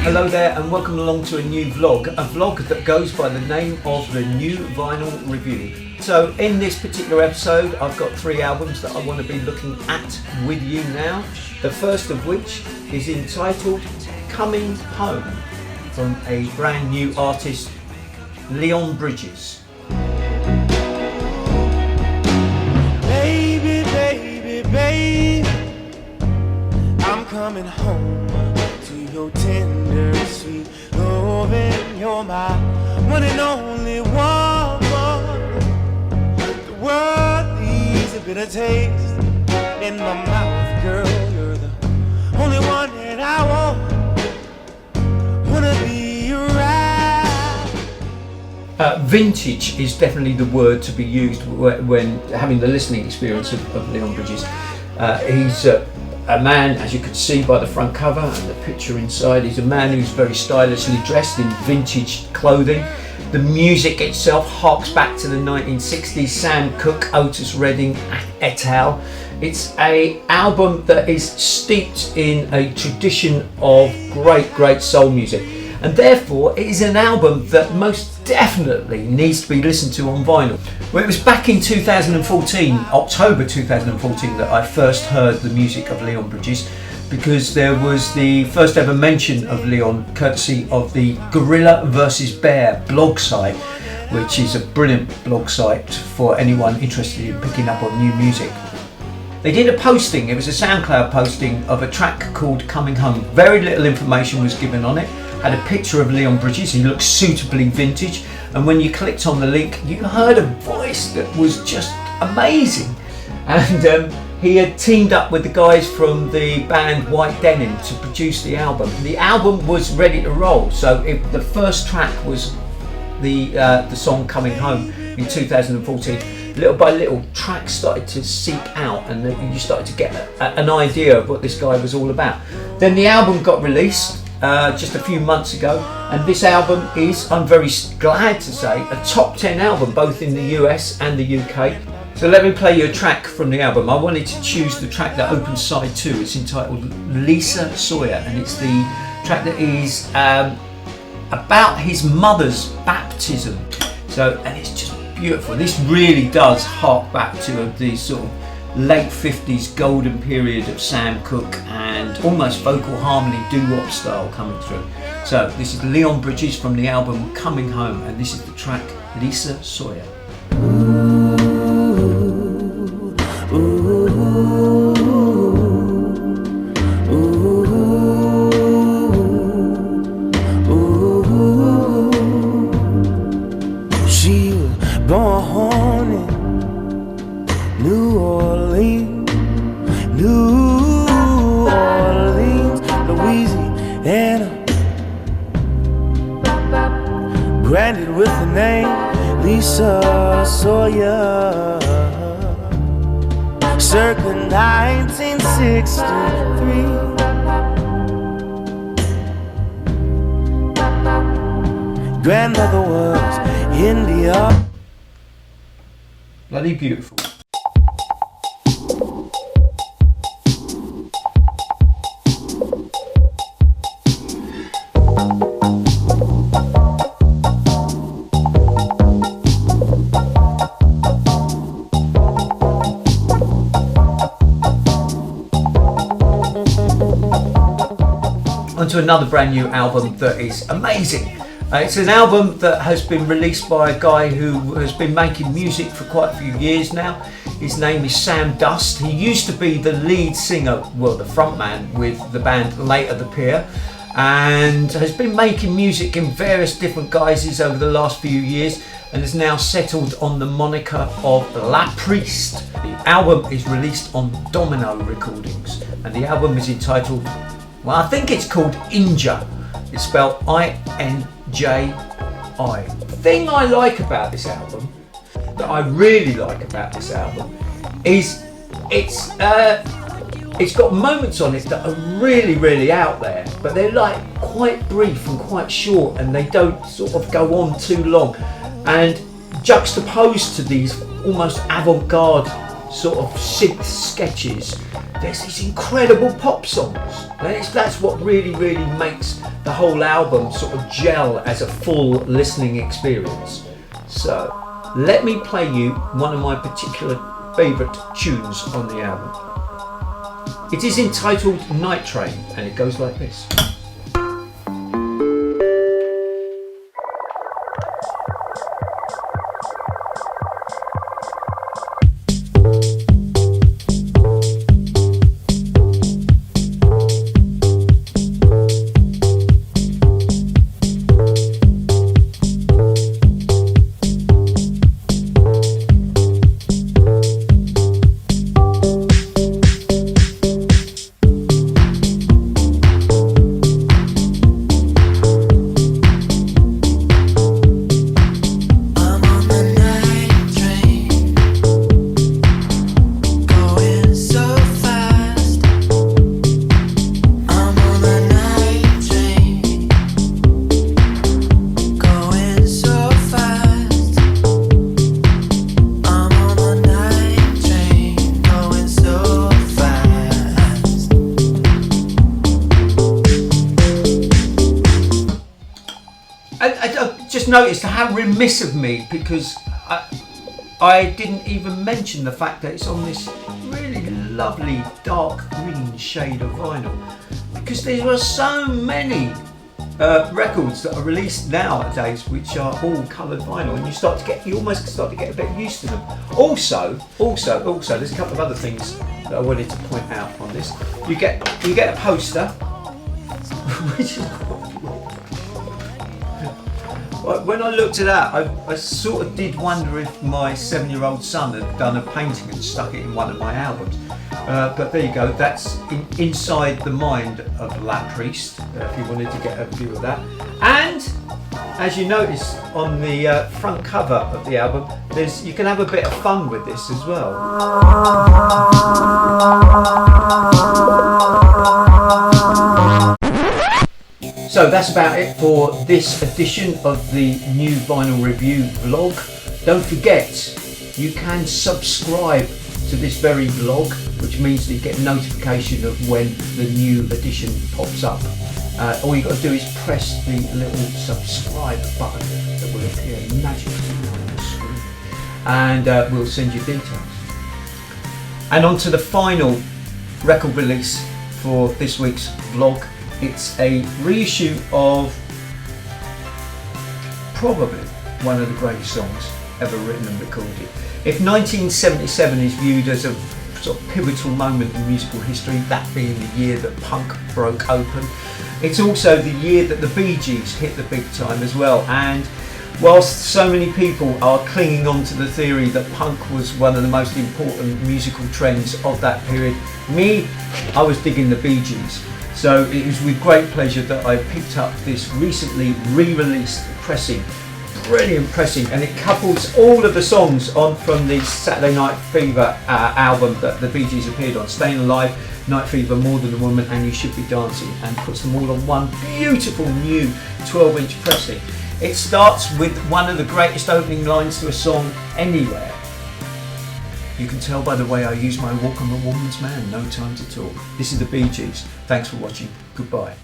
Hello there and welcome along to a new vlog, a vlog that goes by the name of the New Vinyl Review. So in this particular episode I've got 3 albums that I want to be looking at with you now. The first of which is entitled Coming Home from a brand new artist, Leon Bridges. Baby, baby, baby, I'm coming home to your tender, sweet loving. You're my one and only one. The world leaves a bitter taste in my mouth, girl. You're the only one that I wanna be right. Vintage is definitely the word to be used when having the listening experience of Leon Bridges. He's a man, as you could see by the front cover and the picture inside, he's a man who's very stylishly dressed in vintage clothing. The music itself harks back to the 1960s, Sam Cooke, Otis Redding et al. It's an album that is steeped in a tradition of great soul music, and therefore it is an album that most definitely needs to be listened to on vinyl. Well, it was back in 2014, October 2014, that I first heard the music of Leon Bridges, because there was the first ever mention of Leon courtesy of the Gorilla vs Bear blog site, which is a brilliant blog site for anyone interested in picking up on new music. They did a posting, it was a SoundCloud posting of a track called Coming Home. Very little information was given on it. Had a picture of Leon Bridges, he looks suitably vintage, and when you clicked on the link you heard a voice that was just amazing. And he had teamed up with the guys from the band White Denim to produce the album. The album was ready to roll, so the first track was the song Coming Home in 2014. Little by little, tracks started to seep out and you started to get an idea of what this guy was all about. Then the album got released just a few months ago, and this album is, I'm very glad to say, a top 10 album both in the US and the UK. So let me play you a track from the album. I wanted to choose the track that opens side 2. It's entitled Lisa Sawyer, and it's the track that is about his mother's baptism. And it's just beautiful. This really does hark back to the sort of late 50s golden period of Sam Cooke and almost vocal harmony doo-wop style coming through. So this is Leon Bridges from the album Coming Home, and this is the track Lisa Sawyer. She was born in New Orleans, Louisiana, branded with the name Lisa Sawyer, circa 1963. Grandmother was India. Bloody beautiful. Onto another brand new album that is amazing. It's an album that has been released by a guy who has been making music for quite a few years now. His name is Sam Dust. He used to be the lead singer, well, the frontman with the band Later the Pier, and has been making music in various different guises over the last few years, and has now settled on the moniker of La Priest. The album is released on Domino Recordings, and the album is entitled, well, I think it's called Inji. It's spelled I-N-J-I. The thing I like about this album, that I really like about this album, is it's got moments on it that are really out there, but they're like quite brief and quite short, and they don't sort of go on too long. And juxtaposed to these almost avant-garde sort of synth sketches, there's these incredible pop songs. That's what really makes the whole album sort of gel as a full listening experience. So let me play you one of my particular favourite tunes on the album. It is entitled Night Train, and it goes like this. Noticed how remiss of me, because I didn't even mention the fact that it's on this really lovely dark green shade of vinyl, because there are so many records that are released nowadays which are all coloured vinyl, and you almost start to get a bit used to them. Also there's a couple of other things that I wanted to point out on this. You get a poster which is when I looked at that, I sort of did wonder if my 7-year-old son had done a painting and stuck it in one of my albums. But there you go, that's inside the mind of La Priest, if you wanted to get a view of that. And as you notice on the front cover of the album, you can have a bit of fun with this as well. So that's about it for this edition of the new vinyl review vlog. Don't forget, you can subscribe to this very vlog, which means that you get a notification of when the new edition pops up. All you got to do is press the little subscribe button that will appear magically on the screen, and we'll send you details. And on to the final record release for this week's vlog. It's a reissue of probably one of the greatest songs ever written and recorded. If 1977 is viewed as a sort of pivotal moment in musical history, that being the year that punk broke open, it's also the year that the Bee Gees hit the big time as well. And whilst so many people are clinging on to the theory that punk was one of the most important musical trends of that period, I was digging the Bee Gees. So it was with great pleasure that I picked up this recently re-released pressing, brilliant pressing, and it couples all of the songs on from the Saturday Night Fever album that the Bee Gees appeared on, Staying Alive, Night Fever, More Than a Woman, and You Should Be Dancing, and puts them all on one beautiful new 12-inch pressing. It starts with one of the greatest opening lines to a song anywhere. You can tell by the way I use my walk, I'm a woman's man, no time to talk. This is the Bee Gees. Thanks for watching. Goodbye.